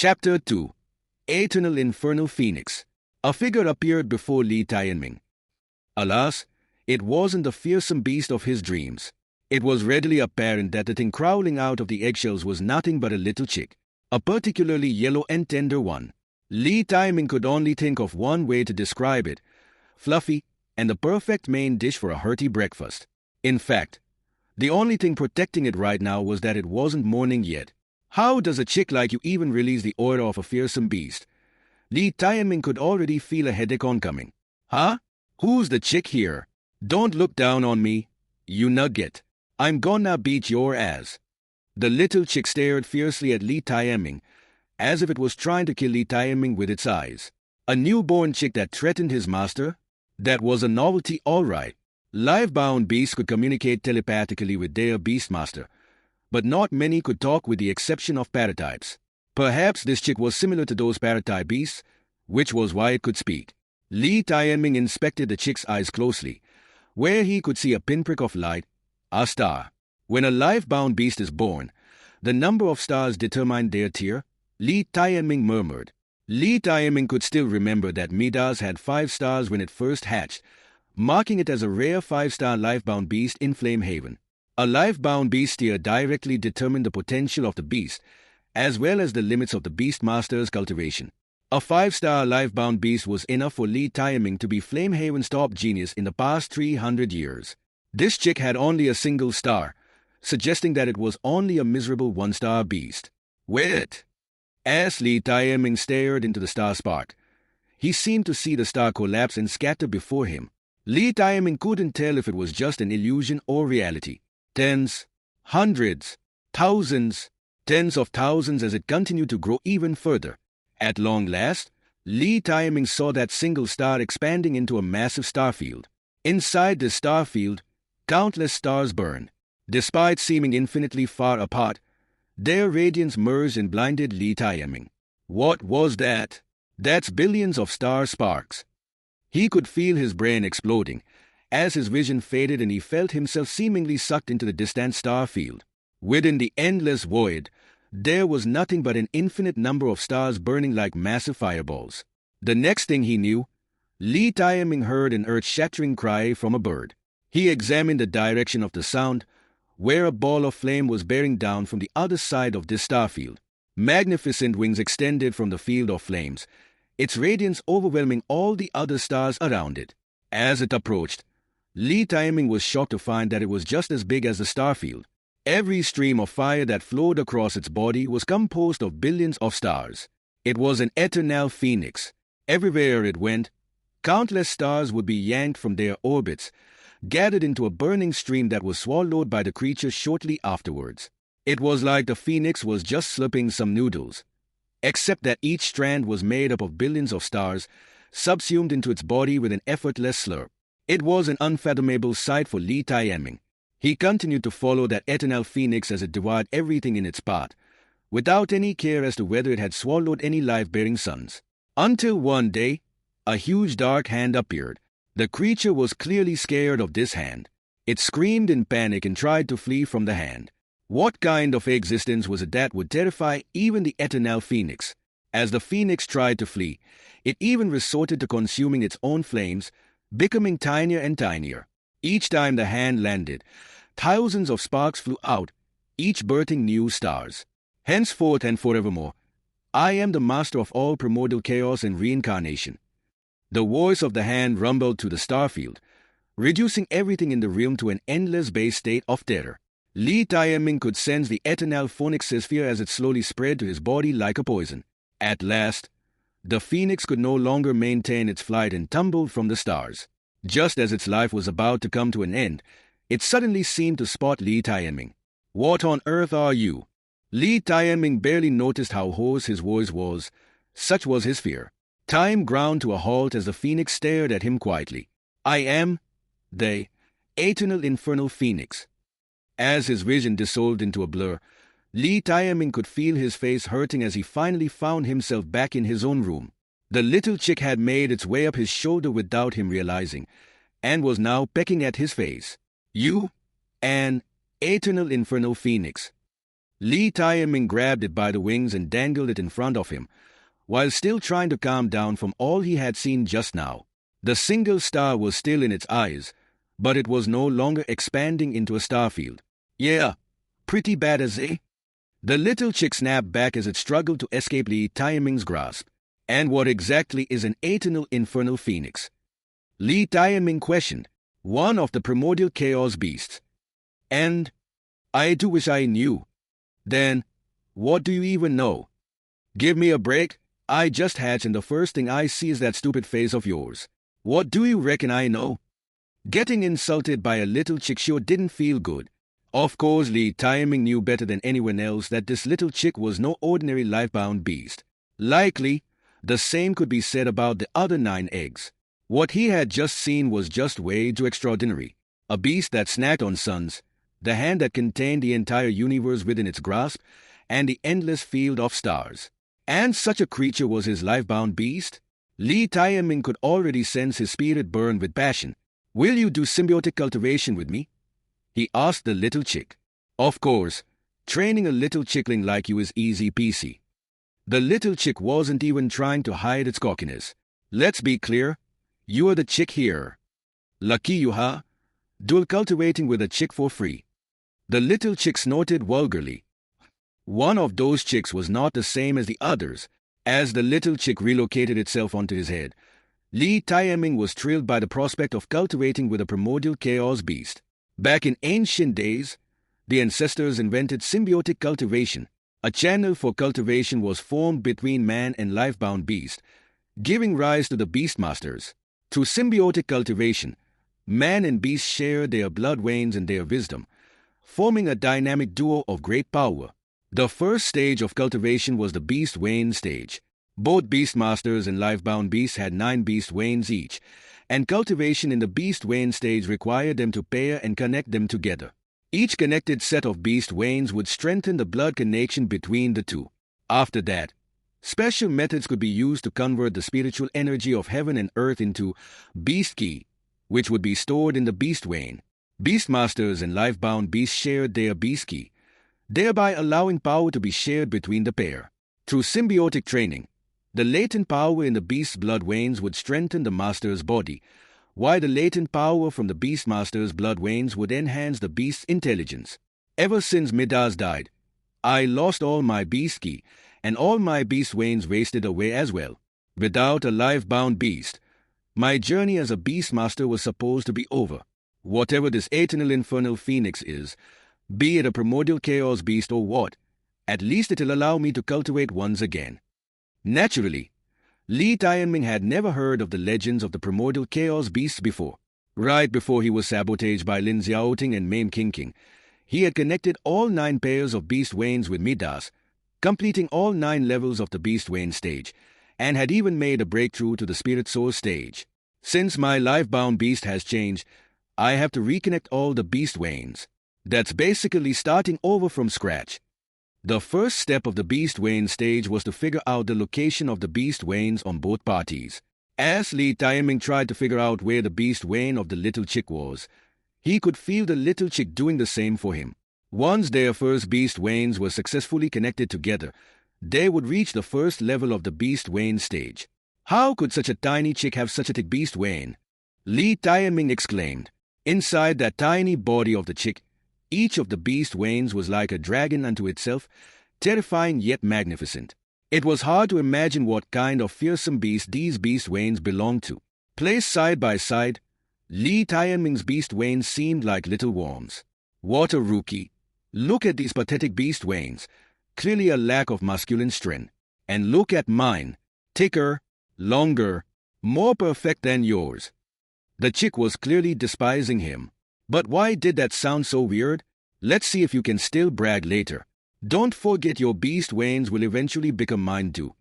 Chapter 2. Eternal Infernal Phoenix. A figure appeared before Li Tianming. Alas, it wasn't the fearsome beast of his dreams. It was readily apparent that the thing crawling out of the eggshells was nothing but a little chick, a particularly yellow and tender one. Li Tianming could only think of one way to describe it: fluffy and the perfect main dish for a hearty breakfast. In fact, the only thing protecting it right now was that it wasn't morning yet. How does a chick like you even release the odor of a fearsome beast? Li Tianming could already feel a headache oncoming. Huh? Who's the chick here? Don't look down on me, you nugget. I'm gonna beat your ass. The little chick stared fiercely at Li Tianming, as if it was trying to kill Li Tianming with its eyes. A newborn chick that threatened his master? That was a novelty, all right. Live-bound beasts could communicate telepathically with their beastmaster, but not many could talk with the exception of paratypes. Perhaps this chick was similar to those paratype beasts, which was why it could speak. Li Tianming inspected the chick's eyes closely, where he could see a pinprick of light, a star. When a live-bound beast is born, the number of stars determined their tier, Li Tianming murmured. Li Tianming could still remember that Midas had 5 stars when it first hatched, marking it as a rare 5-star life-bound beast in Flamehaven. A life-bound beast tier directly determined the potential of the beast, as well as the limits of the Beastmaster's cultivation. A 5-star life-bound beast was enough for Li Tianming to be Flamehaven's top genius in the past 300 years. This chick had only a single star, suggesting that it was only a miserable 1-star beast. Wait! As Li Tianming stared into the star spark, he seemed to see the star collapse and scatter before him. Li Tianming couldn't tell if it was just an illusion or reality. Tens, hundreds, thousands, tens of thousands as it continued to grow even further. At long last, Li Tianming saw that single star expanding into a massive star field. Inside this star field, countless stars burned. Despite seeming infinitely far apart, their radiance merged and blinded Li Tianming. What was that? That's billions of star sparks. He could feel his brain exploding as his vision faded and he felt himself seemingly sucked into the distant star field. Within the endless void, there was nothing but an infinite number of stars burning like massive fireballs. The next thing he knew, Li Tianming heard an earth-shattering cry from a bird. He examined the direction of the sound, where a ball of flame was bearing down from the other side of this star field. Magnificent wings extended from the field of flames, its radiance overwhelming all the other stars around it. As it approached, Li Tianming was shocked to find that it was just as big as the star field. Every stream of fire that flowed across its body was composed of billions of stars. It was an eternal phoenix. Everywhere it went, countless stars would be yanked from their orbits, gathered into a burning stream that was swallowed by the creature shortly afterwards. It was like the phoenix was just slurping some noodles, except that each strand was made up of billions of stars, subsumed into its body with an effortless slurp. It was an unfathomable sight for Li Tianming. He continued to follow that eternal phoenix as it devoured everything in its path, without any care as to whether it had swallowed any life-bearing sons. Until one day, a huge dark hand appeared. The creature was clearly scared of this hand. It screamed in panic and tried to flee from the hand. What kind of existence was it that would terrify even the eternal phoenix? As the phoenix tried to flee, it even resorted to consuming its own flames, becoming tinier and tinier. Each time the hand landed, thousands of sparks flew out, each birthing new stars. Henceforth and forevermore, I am the master of all primordial chaos and reincarnation. The voice of the hand rumbled to the starfield, reducing everything in the realm to an endless base state of terror. Li Tianming could sense the eternal phoenix's fear as it slowly spread to his body like a poison. At last, the phoenix could no longer maintain its flight and tumbled from the stars. Just as its life was about to come to an end, it suddenly seemed to spot Li Tianming. What on earth are you? Li Tianming barely noticed how hoarse his voice was, such was his fear. Time ground to a halt as the phoenix stared at him quietly. I am the eternal infernal phoenix. As his vision dissolved into a blur, Li Tianming could feel his face hurting as he finally found himself back in his own room. The little chick had made its way up his shoulder without him realizing, and was now pecking at his face. You, an eternal infernal phoenix. Li Tame grabbed it by the wings and dangled it in front of him, while still trying to calm down from all he had seen just now. The single star was still in its eyes, but it was no longer expanding into a star field. Yeah, pretty bad as eh? The little chick snapped back as it struggled to escape Li Taiming's grasp. And what exactly is an eternal infernal phoenix? Li Taiming questioned, one of the primordial chaos beasts. And I do wish I knew. Then, what do you even know? Give me a break. I just hatched and the first thing I see is that stupid face of yours. What do you reckon I know? Getting insulted by a little chick sure didn't feel good. Of course, Li Taiming knew better than anyone else that this little chick was no ordinary life-bound beast. Likely, the same could be said about the other 9 eggs. What he had just seen was just way too extraordinary. A beast that snacked on suns, the hand that contained the entire universe within its grasp, and the endless field of stars. And such a creature was his life-bound beast? Li Taiming could already sense his spirit burn with passion. Will you do symbiotic cultivation with me? He asked the little chick. Of course, training a little chickling like you is easy peasy. The little chick wasn't even trying to hide its cockiness. Let's be clear, you are the chick here. Lucky you, huh? Dual cultivating with a chick for free. The little chick snorted vulgarly. One of those chicks was not the same as the others. As the little chick relocated itself onto his head, Li Taiming was thrilled by the prospect of cultivating with a primordial chaos beast. Back in ancient days, the ancestors invented symbiotic cultivation. A channel for cultivation was formed between man and life-bound beast, giving rise to the Beastmasters. Through symbiotic cultivation, man and beast shared their blood veins and their wisdom, forming a dynamic duo of great power. The first stage of cultivation was the beast vein stage. Both Beastmasters and life-bound beasts had 9 beast veins each, and cultivation in the beast vein stage required them to pair and connect them together. Each connected set of beast veins would strengthen the blood connection between the two. After that, special methods could be used to convert the spiritual energy of heaven and earth into beast ki, which would be stored in the beast vein. Beastmasters and life-bound beasts shared their beast ki, thereby allowing power to be shared between the pair. Through symbiotic training, the latent power in the beast's blood veins would strengthen the master's body, while the latent power from the Beastmaster's blood veins would enhance the beast's intelligence. Ever since Midas died, I lost all my beast ki, and all my beast veins wasted away as well. Without a life-bound beast, my journey as a Beastmaster was supposed to be over. Whatever this eternal infernal phoenix is, be it a primordial chaos beast or what, at least it'll allow me to cultivate once again. Naturally, Li Taiming had never heard of the legends of the primordial chaos beasts before. Right before he was sabotaged by Lin Xiaoting and Mame King, he had connected all 9 pairs of beast veins with Midas, completing all 9 levels of the beast vein stage, and had even made a breakthrough to the spirit source stage. Since my life-bound beast has changed, I have to reconnect all the beast veins. That's basically starting over from scratch. The first step of the beast vein stage was to figure out the location of the beast veins on both parties. As Li Taiming tried to figure out where the beast vein of the little chick was, he could feel the little chick doing the same for him. Once their first beast veins were successfully connected together, they would reach the first level of the beast vein stage. How could such a tiny chick have such a thick beast vein? Li Taiming exclaimed. Inside that tiny body of the chick, each of the beast veins was like a dragon unto itself, terrifying yet magnificent. It was hard to imagine what kind of fearsome beast these beast veins belonged to. Placed side by side, Li Taiming's beast veins seemed like little worms. What a rookie! Look at these pathetic beast veins, clearly a lack of masculine strength. And look at mine, thicker, longer, more perfect than yours. The chick was clearly despising him. But why did that sound so weird? Let's see if you can still brag later. Don't forget your beast veins will eventually become mine too.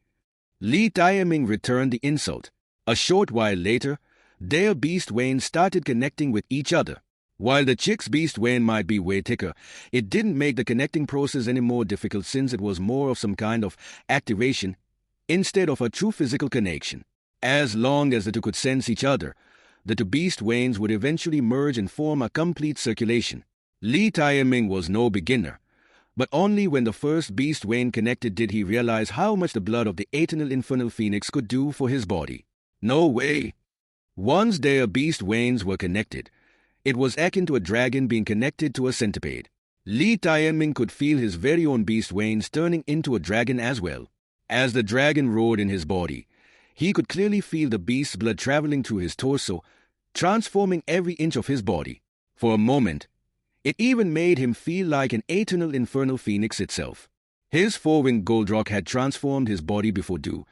Li Taiming returned the insult. A short while later, their beast veins started connecting with each other. While the chick's beast vein might be way thicker, it didn't make the connecting process any more difficult since it was more of some kind of activation instead of a true physical connection. As long as the two could sense each other, the two beast veins would eventually merge and form a complete circulation. Li Taiming was no beginner, But only when the first beast vein connected did he realize how much the blood of the eternal infernal phoenix could do for his body. No way! Once their beast veins were connected, it was akin to a dragon being connected to a centipede. Li Taienming could feel his very own beast veins turning into a dragon as well. As the dragon roared in his body, he could clearly feel the beast's blood traveling through his torso, transforming every inch of his body. For a moment, it even made him feel like an eternal infernal phoenix itself. His four-winged gold rock had transformed his body before too,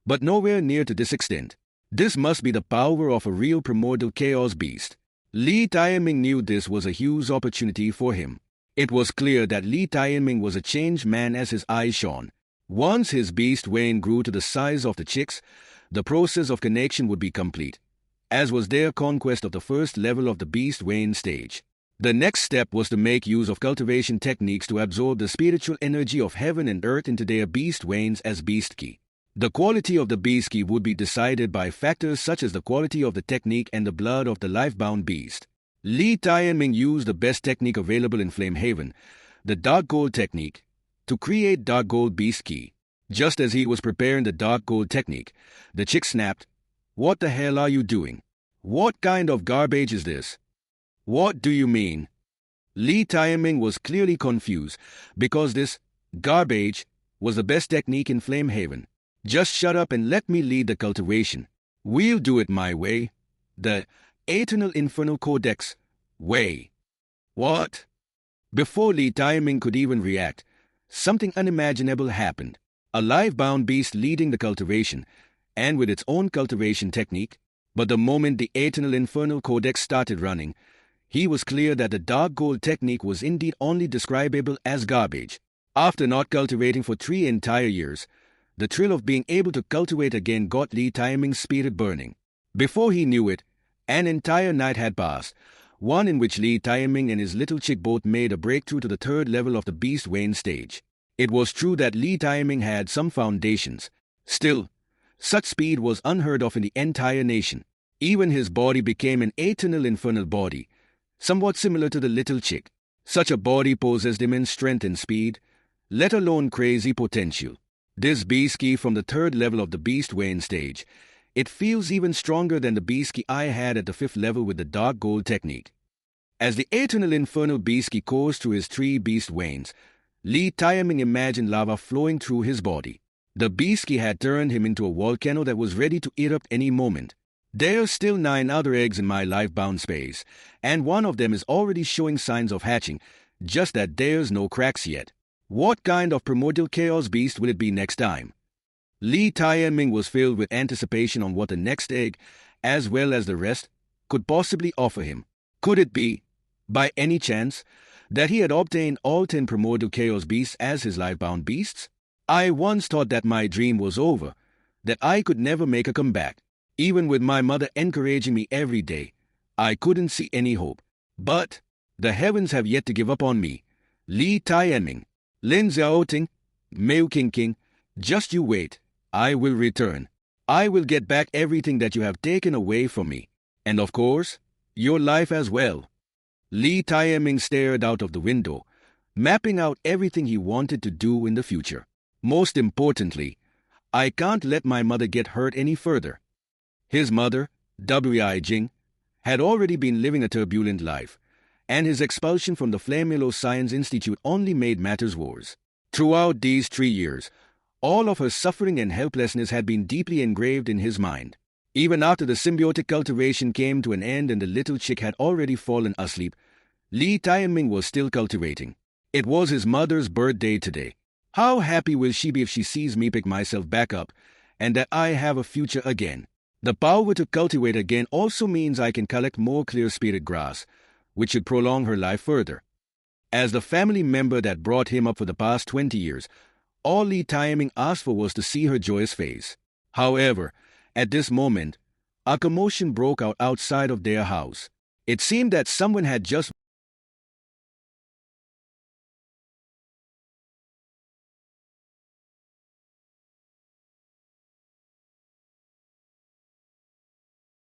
but nowhere near to this extent. This must be the power of a real primordial chaos beast. Li Taienming knew this was a huge opportunity for him. It was clear that Li Taienming was a changed man as his eyes shone. Once his beast vein grew to the size of the chick's, the process of connection would be complete, as was their conquest of the first level of the beast vein stage. The next step was to make use of cultivation techniques to absorb the spiritual energy of heaven and earth into their beast veins as beast ki. The quality of the beast ki would be decided by factors such as the quality of the technique and the blood of the life-bound beast. Li Taienming used the best technique available in Flame Haven, the Dark Gold technique, to create Dark Gold beast ki. Just as he was preparing the Dark Gold technique, the chick snapped, "What the hell are you doing? What kind of garbage is this? What do you mean?" Li Taienming was clearly confused, because this garbage was the best technique in Flame Haven. "Just shut up and let me lead the cultivation. We'll do it my way. The Eternal Infernal Codex way." "What?" Before Li Taienming could even react, something unimaginable happened. A life-bound beast leading the cultivation, and with its own cultivation technique. But the moment the Eternal Infernal Codex started running, he was clear that the Dark Gold technique was indeed only describable as garbage. After not cultivating for 3 entire years, the thrill of being able to cultivate again got Li Taienming's spirit burning. Before he knew it, an entire night had passed, one in which Li Taienming and his little chick both made a breakthrough to the 3rd level of the beast vein stage. It was true that Li Taienming had some foundations. Still, such speed was unheard of in the entire nation. Even his body became an eternal infernal body, somewhat similar to the little chick. Such a body possessed immense strength and speed, let alone crazy potential. This beast ki from the 3rd level of the beast vein stage, it feels even stronger than the beast ki I had at the 5th level with the Dark Gold technique. As the eternal infernal beast ki coursed through his 3 beast veins, Li Taienming imagined lava flowing through his body. The beast ki had turned him into a volcano that was ready to erupt any moment. There's still 9 other eggs in my life-bound space, and one of them is already showing signs of hatching, just that there's no cracks yet. What kind of primordial chaos beast will it be next time? Li Taienming was filled with anticipation on what the next egg, as well as the rest, could possibly offer him. Could it be, by any chance, that he had obtained all 10 primordial chaos beasts as his life-bound beasts? I once thought that my dream was over, that I could never make a comeback. Even with my mother encouraging me every day, I couldn't see any hope. But the heavens have yet to give up on me. Li Taienming, Lin Xiaoting, Mei King, just you wait. I will return. I will get back everything that you have taken away from me. And of course, your life as well. Li Taienming stared out of the window, mapping out everything he wanted to do in the future. Most importantly, I can't let my mother get hurt any further. His mother, Wei Jing, had already been living a turbulent life, and his expulsion from the Flame Yellow Science Institute only made matters worse. Throughout these 3 years, all of her suffering and helplessness had been deeply engraved in his mind. Even after the symbiotic cultivation came to an end and the little chick had already fallen asleep, Li Taienming was still cultivating. It was his mother's birthday today. How happy will she be if she sees me pick myself back up, and that I have a future again? The power to cultivate again also means I can collect more clear spirit grass, which should prolong her life further. As the family member that brought him up for the past 20 years, all Li Taienming asked for was to see her joyous face. However, at this moment, a commotion broke out outside of their house. It seemed that someone had just